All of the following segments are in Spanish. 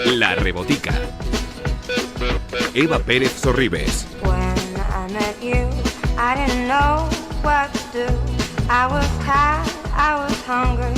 La Rebotica. Eva Pérez Sorribes. When I met you, I didn't know what to do. I was tired, I was hungry.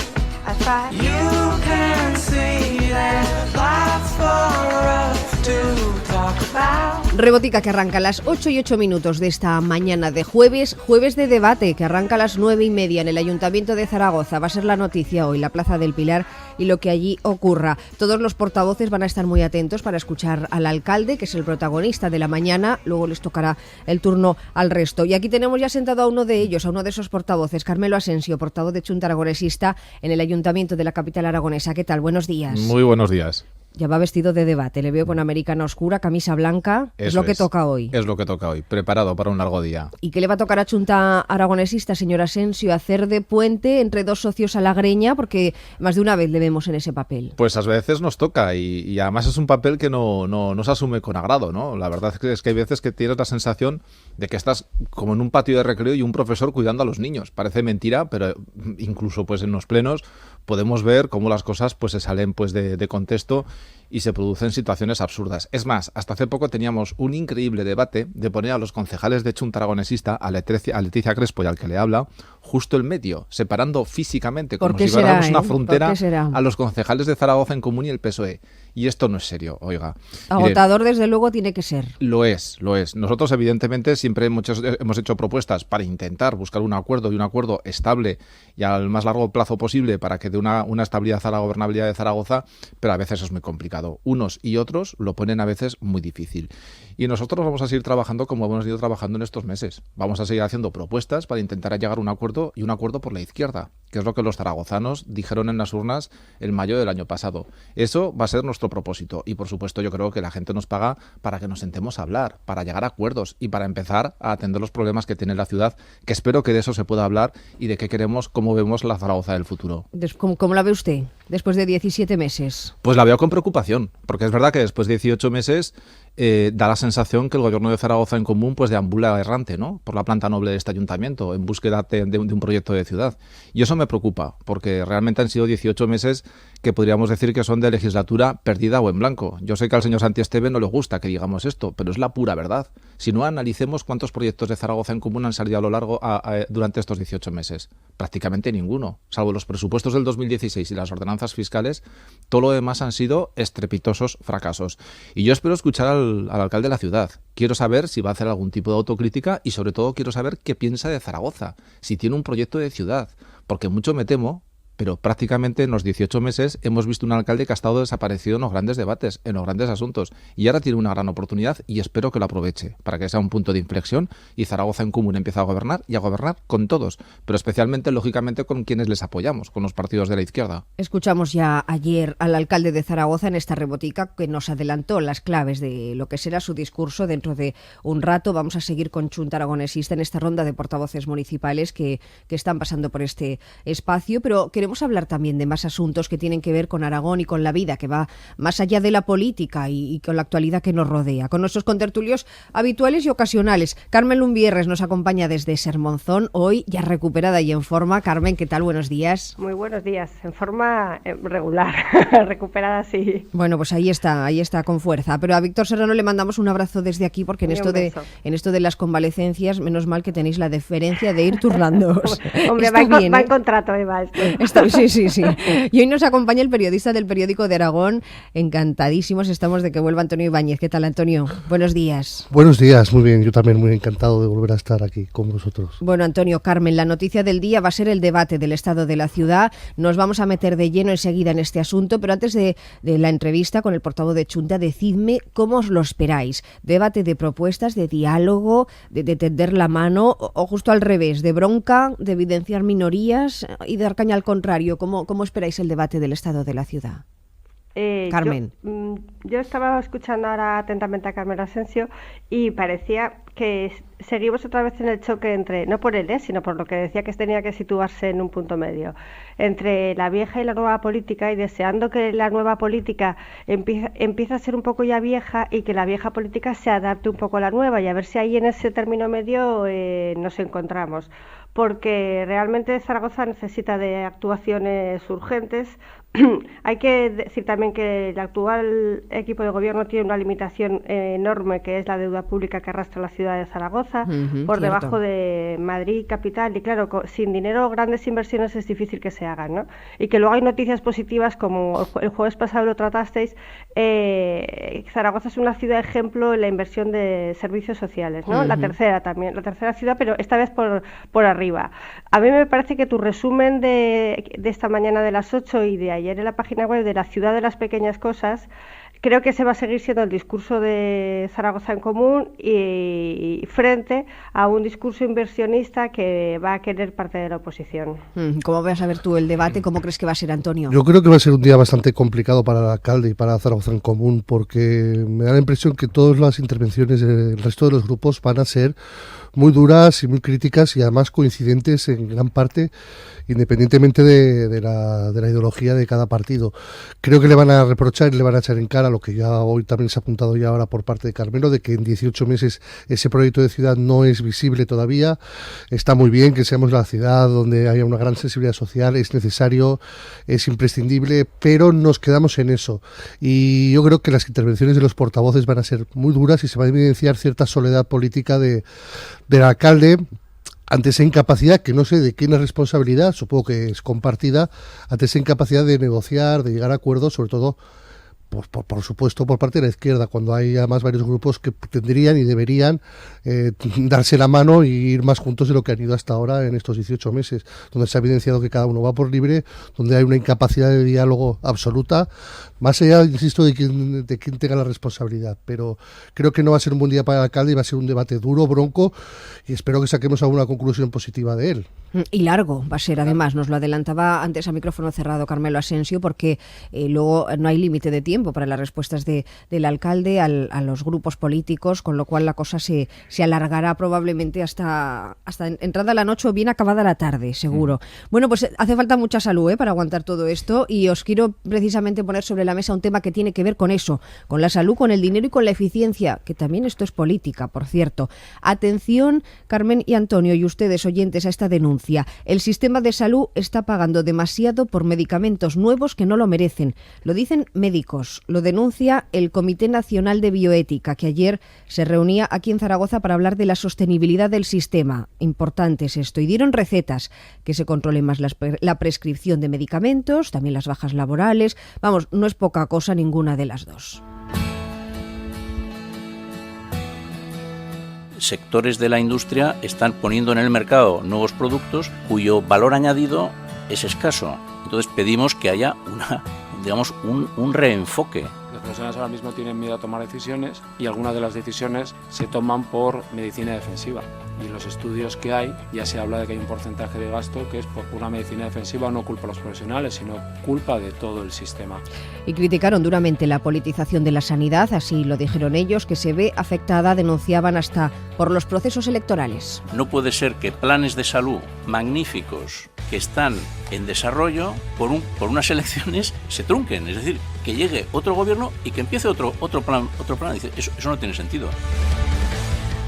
I thought you can see there's lots for us to talk about. Rebotica que arranca a las 8:08 de esta mañana de jueves de debate que arranca a las 9:30 en el Ayuntamiento de Zaragoza. Va a ser la noticia hoy, la Plaza del Pilar y lo que allí ocurra. Todos los portavoces van a estar muy atentos para escuchar al alcalde, que es el protagonista de la mañana. Luego les tocará el turno al resto. Y aquí tenemos ya sentado a uno de ellos, a uno de esos portavoces, Carmelo Asensio, portavoz de Chunta Aragonesista en el Ayuntamiento de la capital aragonesa. ¿Qué tal? Buenos días. Muy buenos días. Ya va vestido de debate, le veo con americana oscura, camisa blanca. Eso es lo que toca hoy. Es lo que toca hoy, preparado para un largo día. ¿Y qué le va a tocar a Chunta Aragonesista, señor Asensio? Hacer de puente entre dos socios a la greña, porque más de una vez le vemos en ese papel. Pues a veces nos toca y además es un papel que no se asume con agrado, ¿no? La verdad es que hay veces que tienes la sensación de que estás como en un patio de recreo y un profesor cuidando a los niños. Parece mentira, pero incluso pues en los plenos podemos ver cómo las cosas pues se salen pues de contexto y se producen situaciones absurdas. Es más, hasta hace poco teníamos un increíble debate de poner a los concejales de Chunta Aragonesista, a Leticia Crespo y al que le habla, justo en medio, separando físicamente, como si fuéramos una frontera, a los concejales de Zaragoza en Común y el PSOE. Y esto no es serio, oiga. Agotador, desde luego, tiene que ser. Lo es. Nosotros, evidentemente, siempre hemos hecho propuestas para intentar buscar un acuerdo y un acuerdo estable y al más largo plazo posible para que dé una estabilidad a la gobernabilidad de Zaragoza, pero a veces es muy complicado. Unos y otros lo ponen a veces muy difícil. Y nosotros vamos a seguir trabajando como hemos ido trabajando en estos meses. Vamos a seguir haciendo propuestas para intentar llegar a un acuerdo y un acuerdo por la izquierda, que es lo que los zaragozanos dijeron en las urnas en mayo del año pasado. Eso va a ser nuestro propósito y, por supuesto, yo creo que la gente nos paga para que nos sentemos a hablar, para llegar a acuerdos y para empezar a atender los problemas que tiene la ciudad, que espero que de eso se pueda hablar y de qué queremos, cómo vemos la Zaragoza del futuro. ¿Cómo la ve usted después de 17 meses? Pues la veo con preocupación, porque es verdad que después de 18 meses da la sensación que el gobierno de Zaragoza en Común pues deambula errante, ¿no?, por la planta noble de este ayuntamiento en búsqueda de un proyecto de ciudad. Y eso me preocupa, porque realmente han sido 18 meses que podríamos decir que son de legislatura perdida o en blanco. Yo sé que al señor Santi Esteve no le gusta que digamos esto, pero es la pura verdad. Si no, analicemos cuántos proyectos de Zaragoza en Común han salido a lo largo durante estos 18 meses. Prácticamente ninguno, salvo los presupuestos del 2016 y las ordenanzas fiscales. Todo lo demás han sido estrepitosos fracasos. Y yo espero escuchar al alcalde de la ciudad. Quiero saber si va a hacer algún tipo de autocrítica y sobre todo quiero saber qué piensa de Zaragoza, si tiene un proyecto de ciudad, porque mucho me temo, pero prácticamente en los 18 meses hemos visto un alcalde que ha estado desaparecido en los grandes debates, en los grandes asuntos, y ahora tiene una gran oportunidad y espero que lo aproveche para que sea un punto de inflexión y Zaragoza en Común empiece a gobernar y a gobernar con todos, pero especialmente, lógicamente, con quienes les apoyamos, con los partidos de la izquierda. Escuchamos ya ayer al alcalde de Zaragoza en esta rebotica que nos adelantó las claves de lo que será su discurso dentro de un rato. Vamos a seguir con Chunta Aragonesista en esta ronda de portavoces municipales que están pasando por este espacio, pero queremos hablar también de más asuntos que tienen que ver con Aragón y con la vida, que va más allá de la política y con la actualidad que nos rodea. Con nuestros contertulios habituales y ocasionales. Carmen Lumbierres nos acompaña desde Sermonzón, hoy ya recuperada y en forma. Carmen, ¿qué tal? Buenos días. Muy buenos días. En forma regular, recuperada sí. Bueno, pues ahí está con fuerza. Pero a Víctor Serrano le mandamos un abrazo desde aquí, porque en esto de las convalecencias, menos mal que tenéis la deferencia de ir turnándoos. Hombre, va en contrato, Eva. Sí. Y hoy nos acompaña el periodista del Periódico de Aragón. Encantadísimos estamos de que vuelva Antonio Ibáñez. ¿Qué tal, Antonio? Buenos días. Buenos días, muy bien. Yo también muy encantado de volver a estar aquí con vosotros. Bueno, Antonio, Carmen, la noticia del día va a ser el debate del estado de la ciudad. Nos vamos a meter de lleno enseguida en este asunto, pero antes de la entrevista con el portavoz de Chunta, decidme cómo os lo esperáis. ¿Debate de propuestas, de diálogo, de tender la mano o justo al revés, de bronca, de evidenciar minorías y dar caña al contrario? ¿Cómo esperáis el debate del estado de la ciudad? Carmen. Yo estaba escuchando ahora atentamente a Carmen Asensio y parecía que seguimos otra vez en el choque entre, no por él, sino por lo que decía que tenía que situarse en un punto medio, entre la vieja y la nueva política, y deseando que la nueva política empiece a ser un poco ya vieja y que la vieja política se adapte un poco a la nueva, y a ver si ahí en ese término medio nos encontramos. Porque realmente Zaragoza necesita de actuaciones urgentes. Hay que decir también que el actual equipo de gobierno tiene una limitación enorme, que es la deuda pública que arrastra la ciudad de Zaragoza, por debajo de Madrid capital, y claro, sin dinero grandes inversiones es difícil que se hagan, ¿no? Y que luego hay noticias positivas, como el jueves pasado lo tratasteis. Zaragoza es una ciudad ejemplo en la inversión de servicios sociales, ¿no? La tercera ciudad, pero esta vez por arriba. A mí me parece que tu resumen de esta mañana de las 8 y de ayer en la página web de la ciudad de las pequeñas cosas, creo que ese va a seguir siendo el discurso de Zaragoza en Común, y frente a un discurso inversionista que va a querer parte de la oposición. ¿Cómo vas a ver tú el debate? ¿Cómo crees que va a ser, Antonio? Yo creo que va a ser un día bastante complicado para el alcalde y para Zaragoza en Común, porque me da la impresión que todas las intervenciones del resto de los grupos van a ser muy duras y muy críticas, y además coincidentes en gran parte, independientemente de la ideología de cada partido. Creo que le van a reprochar y le van a echar en cara lo que ya hoy también se ha apuntado ya ahora por parte de Carmelo, de que en 18 meses ese proyecto de ciudad no es visible todavía. Está muy bien que seamos la ciudad donde haya una gran sensibilidad social, es necesario, es imprescindible, pero nos quedamos en eso. Y yo creo que las intervenciones de los portavoces van a ser muy duras, y se va a evidenciar cierta soledad política del alcalde ante esa incapacidad, que no sé de quién es responsabilidad, supongo que es compartida, ante esa incapacidad de negociar, de llegar a acuerdos, sobre todo, por supuesto, por parte de la izquierda, cuando hay además varios grupos que tendrían y deberían darse la mano y ir más juntos de lo que han ido hasta ahora en estos 18 meses, donde se ha evidenciado que cada uno va por libre, donde hay una incapacidad de diálogo absoluta, más allá, insisto, de quién tenga la responsabilidad. Pero creo que no va a ser un buen día para el alcalde, y va a ser un debate duro, bronco, y espero que saquemos alguna conclusión positiva de él. Y largo va a ser, además, nos lo adelantaba antes a micrófono cerrado Carmelo Asensio, porque luego no hay límite de tiempo para las respuestas del alcalde a los grupos políticos, con lo cual la cosa se alargará probablemente hasta entrada la noche o bien acabada la tarde, seguro. Bueno, pues hace falta mucha salud para aguantar todo esto, y os quiero precisamente poner sobre la mesa un tema que tiene que ver con eso, con la salud, con el dinero y con la eficiencia, que también esto es política, por cierto. Atención, Carmen y Antonio, y ustedes oyentes, a esta denuncia. El sistema de salud está pagando demasiado por medicamentos nuevos que no lo merecen. Lo dicen médicos, lo denuncia el Comité Nacional de Bioética, que ayer se reunía aquí en Zaragoza para hablar de la sostenibilidad del sistema. Importante es esto. Y dieron recetas: que se controle más la prescripción de medicamentos, también las bajas laborales. Vamos, no es poca cosa ninguna de las dos. Sectores de la industria están poniendo en el mercado nuevos productos cuyo valor añadido es escaso. Entonces pedimos que haya un reenfoque. Las personas ahora mismo tienen miedo a tomar decisiones, y algunas de las decisiones se toman por medicina defensiva. Y en los estudios que hay ya se habla de que hay un porcentaje de gasto que es por una medicina defensiva, no culpa a los profesionales, sino culpa de todo el sistema. Y criticaron duramente la politización de la sanidad, así lo dijeron ellos, que se ve afectada, denunciaban, hasta por los procesos electorales. No puede ser que planes de salud magníficos que están en desarrollo por unas elecciones se trunquen, es decir, que llegue otro gobierno y que empiece otro plan. Dice, eso no tiene sentido.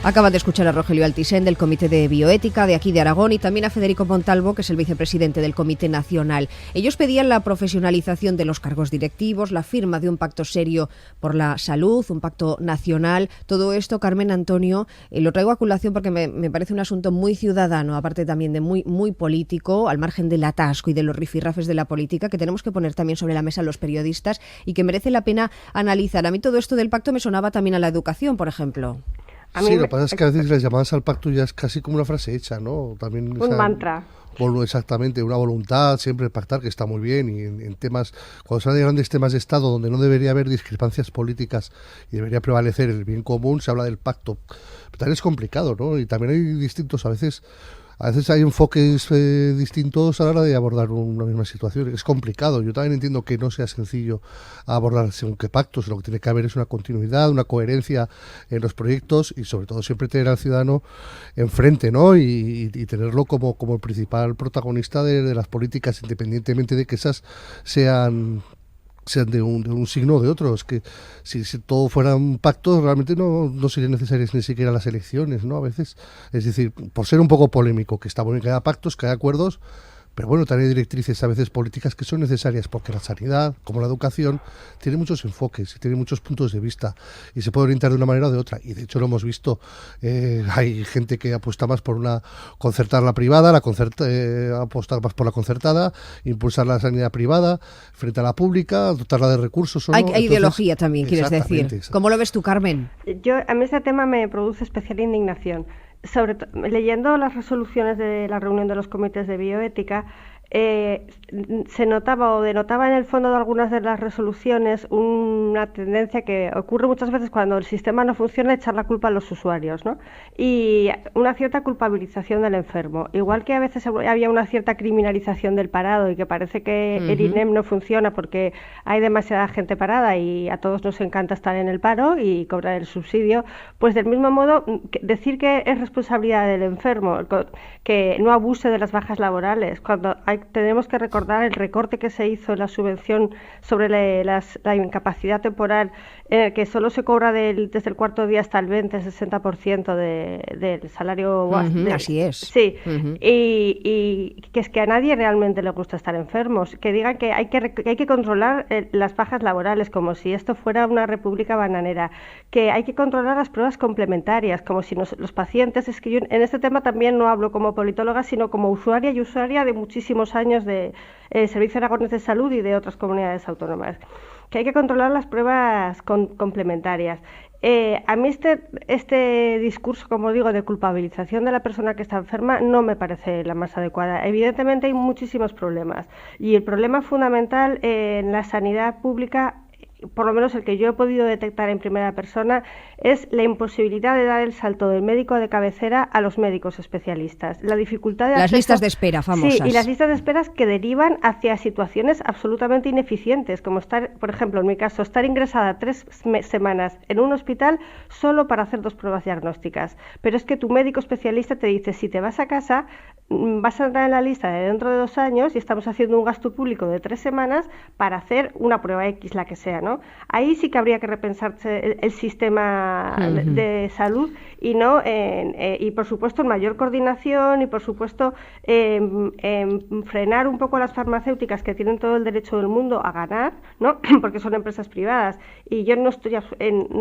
Acaban de escuchar a Rogelio Altisén, del Comité de Bioética de aquí de Aragón, y también a Federico Montalvo, que es el vicepresidente del Comité Nacional. Ellos pedían la profesionalización de los cargos directivos, la firma de un pacto serio por la salud, un pacto nacional. Todo esto, Carmen, Antonio, lo traigo a colación porque me parece un asunto muy ciudadano, aparte también de muy, muy político, al margen del atasco y de los rifirrafes de la política, que tenemos que poner también sobre la mesa los periodistas y que merece la pena analizar. A mí todo esto del pacto me sonaba también a la educación, por ejemplo. Sí, lo que pasa es que a veces las llamadas al pacto ya es casi como una frase hecha, ¿no? También un mantra. Exactamente, una voluntad siempre de pactar, que está muy bien, y en temas, cuando se habla de grandes temas de Estado donde no debería haber discrepancias políticas y debería prevalecer el bien común, se habla del pacto. Pero también es complicado, ¿no? Y también hay distintos, a veces a veces hay enfoques distintos a la hora de abordar una misma situación. Es complicado. Yo también entiendo que no sea sencillo abordar según qué pactos. Lo que tiene que haber es una continuidad, una coherencia en los proyectos y sobre todo siempre tener al ciudadano enfrente, ¿no? Y tenerlo como el principal protagonista de las políticas, independientemente de que esas sean de un signo o de otro. Es que si todo fueran pactos, realmente no serían necesarias ni siquiera las elecciones, ¿no? A veces, es decir, por ser un poco polémico, que está bueno que haya pactos, que haya acuerdos, pero bueno, también hay directrices a veces políticas que son necesarias porque la sanidad, como la educación, tiene muchos enfoques y tiene muchos puntos de vista y se puede orientar de una manera o de otra. Y de hecho lo hemos visto, hay gente que apuesta más por concertar la privada, apostar más por la concertada, impulsar la sanidad privada frente a la pública, dotarla de recursos. ¿O no? Hay ideología también, quieres decir. ¿Cómo lo ves tú, Carmen? A mí este tema me produce especial indignación. Leyendo las resoluciones de la reunión de los comités de bioética, se notaba o denotaba en el fondo de algunas de las resoluciones una tendencia que ocurre muchas veces cuando el sistema no funciona, echar la culpa a los usuarios, ¿no? Y una cierta culpabilización del enfermo. Igual que a veces había una cierta criminalización del parado y que parece que el INEM no funciona porque hay demasiada gente parada y a todos nos encanta estar en el paro y cobrar el subsidio, pues del mismo modo decir que es responsabilidad del enfermo que no abuse de las bajas laborales cuando tenemos que recordar el recorte que se hizo en la subvención sobre la incapacidad temporal, que solo se cobra desde el cuarto día hasta el 20-60% del salario. Así es. Sí, y que es que a nadie realmente le gusta estar enfermos. Que digan que hay que controlar las bajas laborales, como si esto fuera una república bananera. Que hay que controlar las pruebas complementarias, como si los pacientes... Es que yo en este tema también no hablo como politóloga, sino como usuaria y usuaria de muchísimos años de Servicio Aragonés de Salud y de otras comunidades autónomas, que hay que controlar las pruebas complementarias. A mí este discurso, como digo, de culpabilización de la persona que está enferma no me parece la más adecuada. Evidentemente hay muchísimos problemas y el problema fundamental en la sanidad pública, por lo menos el que yo he podido detectar en primera persona, es la imposibilidad de dar el salto del médico de cabecera a los médicos especialistas. La dificultad de las listas de espera famosas. Sí, y las listas de espera que derivan hacia situaciones absolutamente ineficientes, como estar, por ejemplo, en mi caso, estar ingresada 3 semanas en un hospital solo para hacer 2 pruebas diagnósticas. Pero es que tu médico especialista te dice, si te vas a casa, vas a entrar en la lista de dentro de 2 años y estamos haciendo un gasto público de 3 semanas para hacer una prueba X, la que sea, ¿no? Ahí sí que habría que repensarse el sistema de salud y no y por supuesto en mayor coordinación y por supuesto frenar un poco a las farmacéuticas que tienen todo el derecho del mundo a ganar, ¿no? Porque son empresas privadas y yo no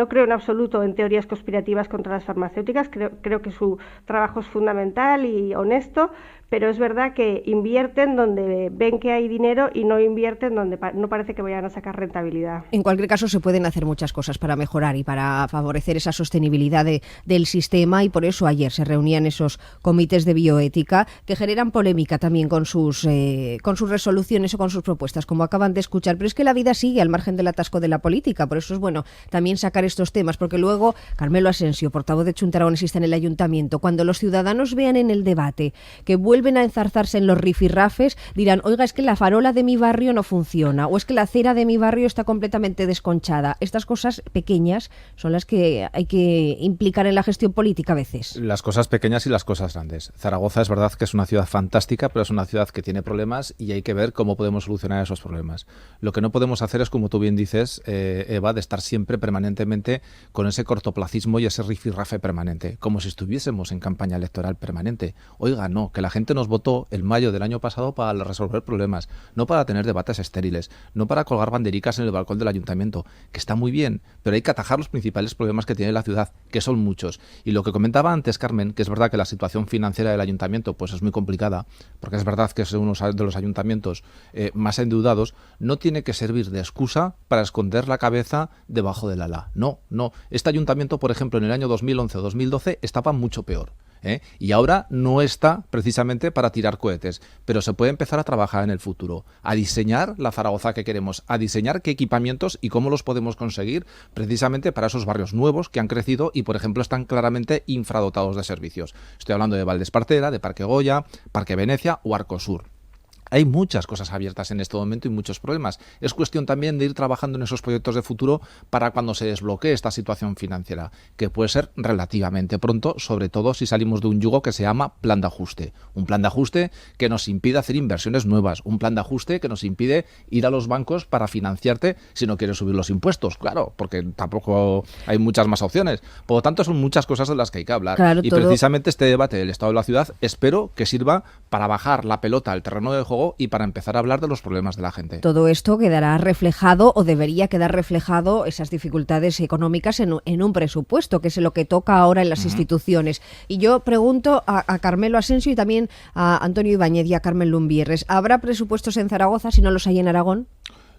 creo en absoluto en teorías conspirativas contra las farmacéuticas, creo que su trabajo es fundamental y honesto, pero es verdad que invierten donde ven que hay dinero y no invierten donde no parece que vayan a sacar rentabilidad. En cualquier caso, se pueden hacer muchas cosas para mejorar y para favorecer esa sostenibilidad del sistema, y por eso ayer se reunían esos comités de bioética que generan polémica también con sus resoluciones o con sus propuestas, como acaban de escuchar. Pero es que la vida sigue al margen del atasco de la política, por eso es bueno también sacar estos temas, porque luego Carmelo Asensio, portavoz de Chunta Aragonesista en el Ayuntamiento, cuando los ciudadanos vean en el debate que vuelven a enzarzarse en los rifirrafes, dirán, oiga, es que la farola de mi barrio no funciona, o es que la acera de mi barrio está completamente desconchada. Estas cosas pequeñas son las que hay que implicar en la gestión política a veces. Las cosas pequeñas y las cosas grandes. Zaragoza es verdad que es una ciudad fantástica, pero es una ciudad que tiene problemas y hay que ver cómo podemos solucionar esos problemas. Lo que no podemos hacer es, como tú bien dices, Eva, de estar siempre permanentemente con ese cortoplacismo y ese rifirrafe permanente, como si estuviésemos en campaña electoral permanente. Oiga, no, que la gente nos votó en mayo del año pasado para resolver problemas, no para tener debates estériles, no para colgar bandericas en el balcón del ayuntamiento, que está muy bien, pero hay que atajar los principales problemas que tiene la ciudad, que son muchos. Y lo que comentaba antes Carmen, que es verdad que la situación financiera del ayuntamiento pues es muy complicada, porque es verdad que es uno de los ayuntamientos más endeudados, no tiene que servir de excusa para esconder la cabeza debajo del ala. No. Este ayuntamiento, por ejemplo, en el año 2011 o 2012 estaba mucho peor. Y ahora no está precisamente para tirar cohetes, pero se puede empezar a trabajar en el futuro, a diseñar la Zaragoza que queremos, a diseñar qué equipamientos y cómo los podemos conseguir precisamente para esos barrios nuevos que han crecido y, por ejemplo, están claramente infradotados de servicios. Estoy hablando de Valdespartera, de Parque Goya, Parque Venecia o Arcosur. Hay muchas cosas abiertas en este momento y muchos problemas. Es cuestión también de ir trabajando en esos proyectos de futuro para cuando se desbloquee esta situación financiera, que puede ser relativamente pronto, sobre todo si salimos de un yugo que se llama plan de ajuste. Un plan de ajuste que nos impide hacer inversiones nuevas, un plan de ajuste que nos impide ir a los bancos para financiarte si no quieres subir los impuestos, claro, porque tampoco hay muchas más opciones. Por lo tanto, son muchas cosas de las que hay que hablar. Claro, y precisamente este debate del estado de la ciudad espero que sirva para bajar la pelota al terreno de juego y para empezar a hablar de los problemas de la gente. Todo esto quedará reflejado o debería quedar reflejado, esas dificultades económicas, en un presupuesto, que es lo que toca ahora en las instituciones. Y yo pregunto a Carmelo Asensio y también a Antonio Ibáñez y a Carmen Lumbierres, ¿habrá presupuestos en Zaragoza si no los hay en Aragón?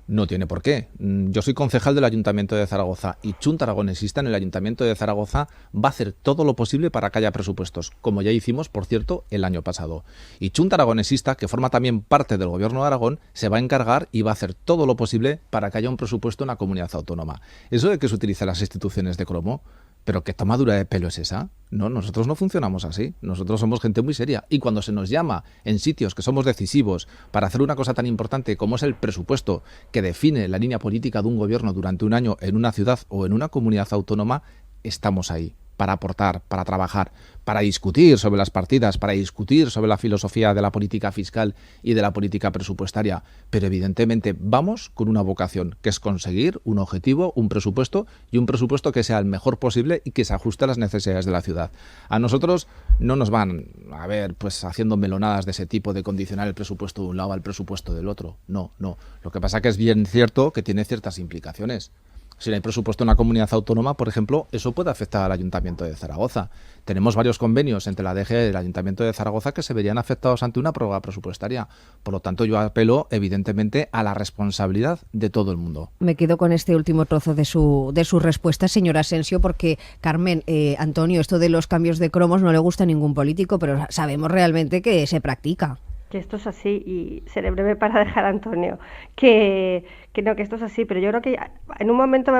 No tiene por qué. Yo soy concejal del Ayuntamiento de Zaragoza y Chunta Aragonesista en el Ayuntamiento de Zaragoza va a hacer todo lo posible para que haya presupuestos, como ya hicimos, por cierto, el año pasado. Y Chunta Aragonesista, que forma también parte del Gobierno de Aragón, se va a encargar y va a hacer todo lo posible para que haya un presupuesto en la comunidad autónoma. Eso de que se utilicen las instituciones de cromo, ¿pero qué tomadura de pelo es esa? No, nosotros no funcionamos así. Nosotros somos gente muy seria. Y cuando se nos llama en sitios que somos decisivos para hacer una cosa tan importante como es el presupuesto que define la línea política de un gobierno durante un año en una ciudad o en una comunidad autónoma, estamos ahí para aportar, para trabajar, para discutir sobre las partidas, para discutir sobre la filosofía de la política fiscal y de la política presupuestaria. Pero evidentemente vamos con una vocación, que es conseguir un objetivo, un presupuesto y un presupuesto que sea el mejor posible y que se ajuste a las necesidades de la ciudad. A nosotros no nos van a ver pues haciendo melonadas de ese tipo, de condicionar el presupuesto de un lado al presupuesto del otro. No. Lo que pasa es que es bien cierto que tiene ciertas implicaciones. Si no hay presupuesto en una comunidad autónoma, por ejemplo, eso puede afectar al Ayuntamiento de Zaragoza. Tenemos varios convenios entre la DG y el Ayuntamiento de Zaragoza que se verían afectados ante una prórroga presupuestaria. Por lo tanto, yo apelo, evidentemente, a la responsabilidad de todo el mundo. Me quedo con este último trozo de su respuesta, señora Asensio, porque, Carmen, Antonio, esto de los cambios de cromos no le gusta a ningún político, pero sabemos realmente que se practica. Que esto es así, y seré breve para dejar a Antonio, que esto es así, pero yo creo que en un momento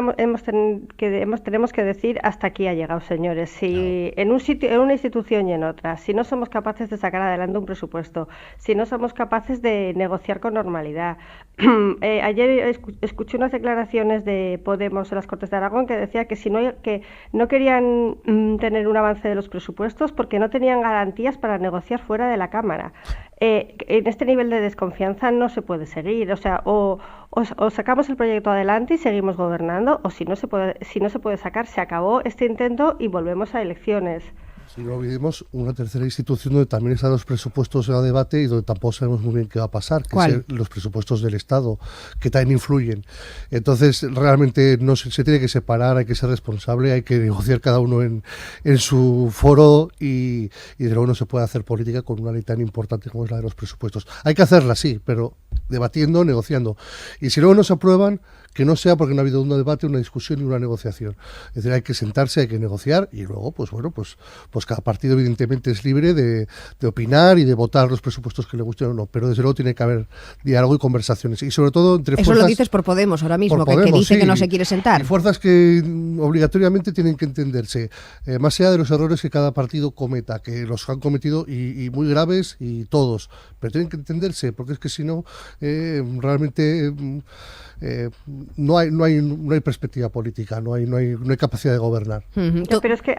tenemos que decir hasta aquí ha llegado, señores. Si en un sitio, en una institución y en otra, si no somos capaces de sacar adelante un presupuesto, si no somos capaces de negociar con normalidad. Ayer escuché unas declaraciones de Podemos en las Cortes de Aragón que decía que no querían tener un avance de los presupuestos porque no tenían garantías para negociar fuera de la Cámara. En este nivel de desconfianza no se puede seguir, o sea, o sacamos el proyecto adelante y seguimos gobernando, o si no se puede sacar, se acabó este intento y volvemos a elecciones. Si no olvidemos una tercera institución donde también están los presupuestos a debate y donde tampoco sabemos muy bien qué va a pasar, que es los presupuestos del Estado, que también influyen. Entonces, realmente no se tiene que separar, hay que ser responsable, hay que negociar cada uno en su foro y de luego no se puede hacer política con una ley tan importante como es la de los presupuestos. Hay que hacerla, sí, pero debatiendo, negociando. Y si luego no se aprueban, que no sea porque no ha habido un debate, una discusión y una negociación. Es decir, hay que sentarse, hay que negociar y luego, pues cada partido evidentemente es libre de opinar y de votar los presupuestos que le gusten o no, pero desde luego tiene que haber diálogo y conversaciones y sobre todo entre fuerzas... Eso lo dices por Podemos ahora mismo, Podemos, que dice sí, que no se quiere sentar. Y fuerzas que obligatoriamente tienen que entenderse, más allá de los errores que cada partido cometa, que los han cometido y muy graves y todos, pero tienen que entenderse, porque es que si no, realmente... no hay perspectiva política, no hay capacidad de gobernar. Pero es que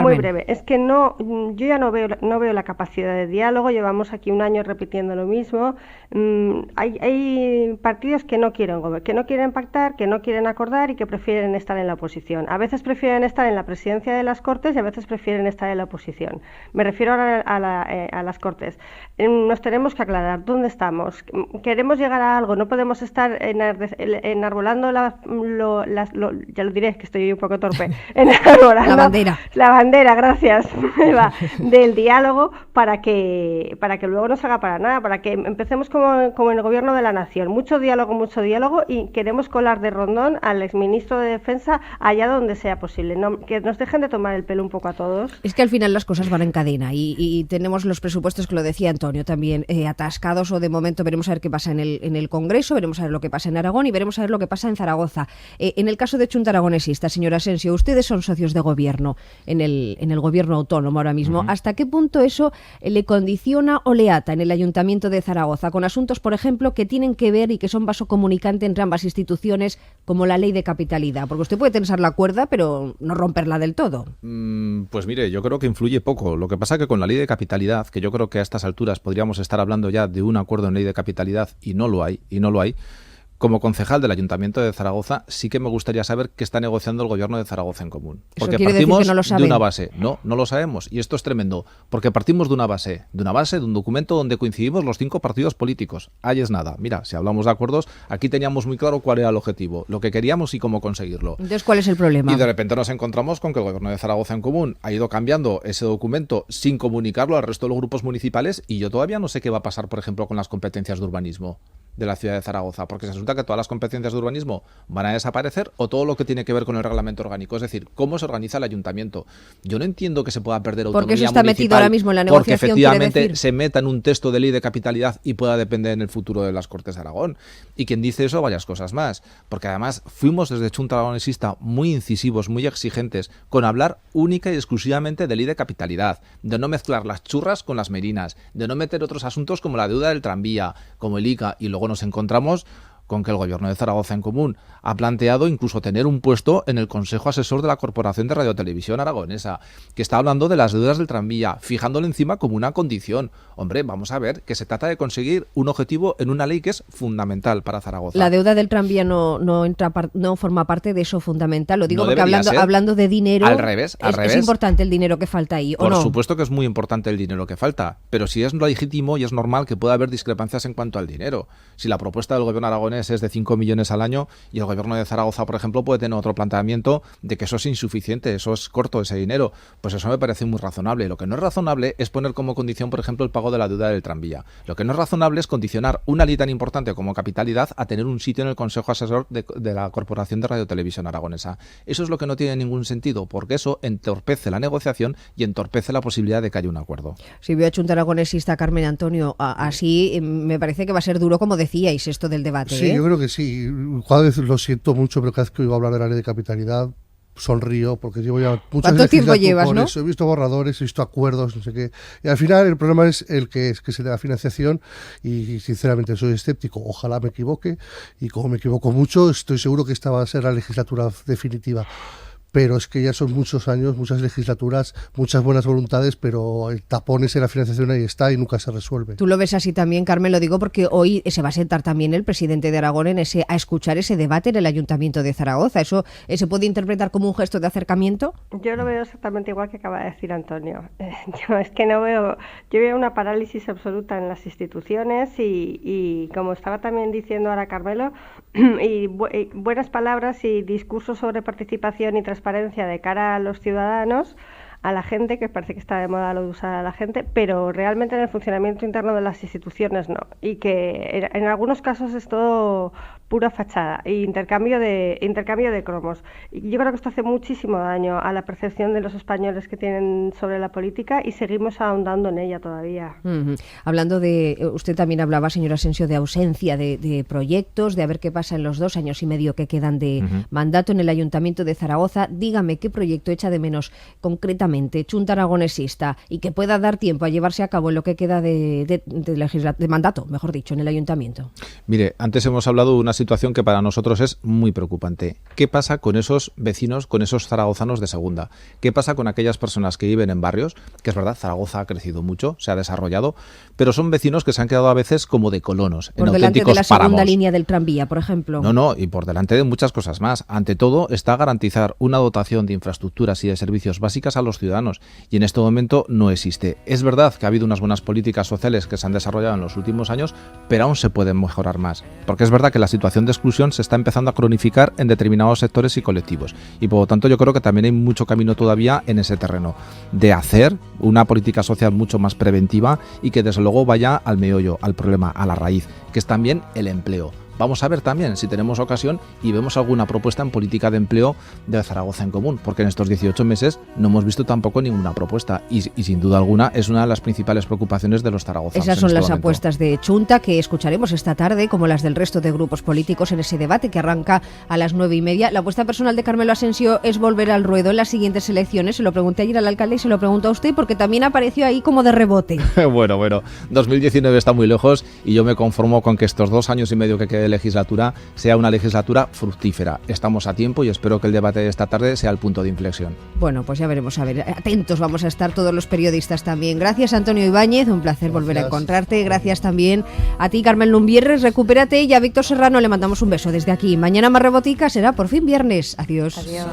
muy breve, es que yo ya no veo la capacidad de diálogo. Llevamos aquí un año repitiendo lo mismo. Hay partidos que no quieren pactar, que no quieren acordar y que prefieren estar en la oposición. A veces prefieren estar en la presidencia de las Cortes y a veces prefieren estar en la oposición. Me refiero ahora a las Cortes. Nos tenemos que aclarar dónde estamos. Queremos llegar a algo, no podemos estar enarbolando ya lo diré, que estoy un poco torpe, enarbolando la bandera, gracias, Eva, del diálogo para que luego no salga para nada, para que empecemos como en el gobierno de la nación, mucho diálogo, y queremos colar de rondón al exministro de Defensa allá donde sea posible, que nos dejen de tomar el pelo un poco a todos. Es que al final las cosas van en cadena y tenemos los presupuestos, que lo decía Antonio también, atascados, o de momento veremos a ver qué pasa en el Congreso, veremos a ver lo que pasa en Aragón y veremos a ver lo que pasa en Zaragoza. En el caso de Chunta Aragonesista, señor Asensio, ustedes son socios de gobierno en el gobierno autónomo ahora mismo. ¿Hasta qué punto eso le condiciona o le ata en el Ayuntamiento de Zaragoza con asuntos, por ejemplo, que tienen que ver y que son vaso comunicante entre ambas instituciones, como la ley de capitalidad? Porque usted puede tensar la cuerda, pero no romperla del todo. Pues mire, yo creo que influye poco. Lo que pasa que con la ley de capitalidad, que yo creo que a estas alturas podríamos estar hablando ya de un acuerdo en ley de capitalidad, y no lo hay, como concejal del Ayuntamiento de Zaragoza, sí que me gustaría saber qué está negociando el gobierno de Zaragoza en común. Porque partimos de una base. No lo sabemos. Y esto es tremendo. Porque partimos de una base, de un documento donde coincidimos los 5 partidos políticos. Ahí es nada. Mira, si hablamos de acuerdos, aquí teníamos muy claro cuál era el objetivo, lo que queríamos y cómo conseguirlo. Entonces, ¿cuál es el problema? Y de repente nos encontramos con que el gobierno de Zaragoza en común ha ido cambiando ese documento sin comunicarlo al resto de los grupos municipales, y yo todavía no sé qué va a pasar, por ejemplo, con las competencias de urbanismo de la ciudad de Zaragoza, porque se resulta que todas las competencias de urbanismo van a desaparecer, o todo lo que tiene que ver con el reglamento orgánico, es decir, cómo se organiza el ayuntamiento. Yo no entiendo que se pueda perder autonomía porque eso está municipal, metido ahora mismo en la negociación, porque efectivamente se meta en un texto de ley de capitalidad y pueda depender en el futuro de las Cortes de Aragón. Y quien dice eso, varias cosas más, porque además fuimos desde Chunta Aragonesista muy incisivos, muy exigentes, con hablar única y exclusivamente de ley de capitalidad, de no mezclar las churras con las merinas, de no meter otros asuntos como la deuda del tranvía, como el ICA, y luego nos encontramos con que el gobierno de Zaragoza en común ha planteado incluso tener un puesto en el Consejo Asesor de la Corporación de Radiotelevisión Aragonesa, que está hablando de las deudas del tranvía, fijándolo encima como una condición. Hombre, vamos a ver que se trata de conseguir un objetivo en una ley que es fundamental para Zaragoza. La deuda del tranvía no forma parte de eso fundamental. Lo digo porque hablando de dinero, al revés. Es importante el dinero que falta ahí, ¿o no? Por supuesto que es muy importante el dinero que falta, pero si es legítimo y es normal que pueda haber discrepancias en cuanto al dinero. Si la propuesta del gobierno aragonés es de 5 millones al año y el gobierno de Zaragoza, por ejemplo, puede tener otro planteamiento de que eso es insuficiente, eso es corto, ese dinero, pues eso me parece muy razonable. Lo que no es razonable es poner como condición, por ejemplo, el pago de la deuda del tranvía. Lo que no es razonable es condicionar una ley tan importante como capitalidad a tener un sitio en el Consejo Asesor de la Corporación de Radiotelevisión Aragonesa. Eso es lo que no tiene ningún sentido, porque eso entorpece la negociación y entorpece la posibilidad de que haya un acuerdo. Si veo a Chunta Aragonesista, Carmen, Antonio, así me parece que va a ser duro, como decíais, esto del debate. Sí, yo creo que sí. Cada vez lo siento mucho, pero cada vez que oigo hablar de la ley de capitalidad sonrío, porque llevo ya muchas ¿Cuánto tiempo llevas, no? Eso. He visto borradores, he visto acuerdos, no sé qué. Y al final el problema es que se le da financiación, y sinceramente soy escéptico. Ojalá me equivoque, y como me equivoco mucho, estoy seguro que esta va a ser la legislatura definitiva. Pero es que ya son muchos años, muchas legislaturas, muchas buenas voluntades, pero el tapón ese de la financiación ahí está y nunca se resuelve. ¿Tú lo ves así también, Carmen? Lo digo porque hoy se va a sentar también el presidente de Aragón a escuchar ese debate en el Ayuntamiento de Zaragoza. ¿Eso se puede interpretar como un gesto de acercamiento? Yo lo veo exactamente igual que acaba de decir Antonio. Yo veo una parálisis absoluta en las instituciones y como estaba también diciendo ahora Carmelo, y buenas palabras y discursos sobre participación y transparencia de cara a los ciudadanos, a la gente, que parece que está de moda lo de usar a la gente, pero realmente en el funcionamiento interno de las instituciones no, y que en algunos casos es todo pura fachada e intercambio de cromos. Y yo creo que esto hace muchísimo daño a la percepción de los españoles que tienen sobre la política, y seguimos ahondando en ella todavía. Hablando usted también hablaba, señor Asensio, de ausencia de proyectos, de a ver qué pasa en los 2 años y medio que quedan de mandato en el Ayuntamiento de Zaragoza. Dígame qué proyecto echa de menos concretamente Chunta Aragonesista y que pueda dar tiempo a llevarse a cabo en lo que queda de mandato, mejor dicho, en el Ayuntamiento. Mire, antes hemos hablado de una situación que para nosotros es muy preocupante. ¿Qué pasa con esos vecinos, con esos zaragozanos de segunda? ¿Qué pasa con aquellas personas que viven en barrios? Que es verdad, Zaragoza ha crecido mucho, se ha desarrollado, pero son vecinos que se han quedado a veces como de colonos, en auténticos páramos. Por delante de la segunda línea del tranvía, por ejemplo. No, y por delante de muchas cosas más. Ante todo está garantizar una dotación de infraestructuras y de servicios básicas a los ciudadanos, y en este momento no existe. Es verdad que ha habido unas buenas políticas sociales que se han desarrollado en los últimos años, pero aún se pueden mejorar más, porque es verdad que la situación situación de exclusión se está empezando a cronificar en determinados sectores y colectivos. Y por lo tanto yo creo que también hay mucho camino todavía en ese terreno, de hacer una política social mucho más preventiva y que desde luego vaya al meollo, al problema, a la raíz, que es también el empleo. Vamos a ver también si tenemos ocasión y vemos alguna propuesta en política de empleo de Zaragoza en Común, porque en estos 18 meses no hemos visto tampoco ninguna propuesta y sin duda alguna es una de las principales preocupaciones de los zaragozanos. Esas son las apuestas de Chunta que escucharemos esta tarde, como las del resto de grupos políticos en ese debate que arranca a las 9:30. La apuesta personal de Carmelo Asensio es volver al ruedo en las siguientes elecciones. Se lo pregunté ayer al alcalde y se lo pregunto a usted porque también apareció ahí como de rebote. Bueno, 2019 está muy lejos y yo me conformo con que estos 2 años y medio que quede de legislatura sea una legislatura fructífera. Estamos a tiempo y espero que el debate de esta tarde sea el punto de inflexión. Bueno, pues ya veremos, a ver, atentos vamos a estar todos los periodistas también. Gracias, Antonio Ibáñez, un placer volver a encontrarte. Gracias también a ti, Carmen Lumbierres, recupérate, y a Víctor Serrano le mandamos un beso desde aquí. Mañana más Rebotica, será por fin viernes. Adiós. Adiós.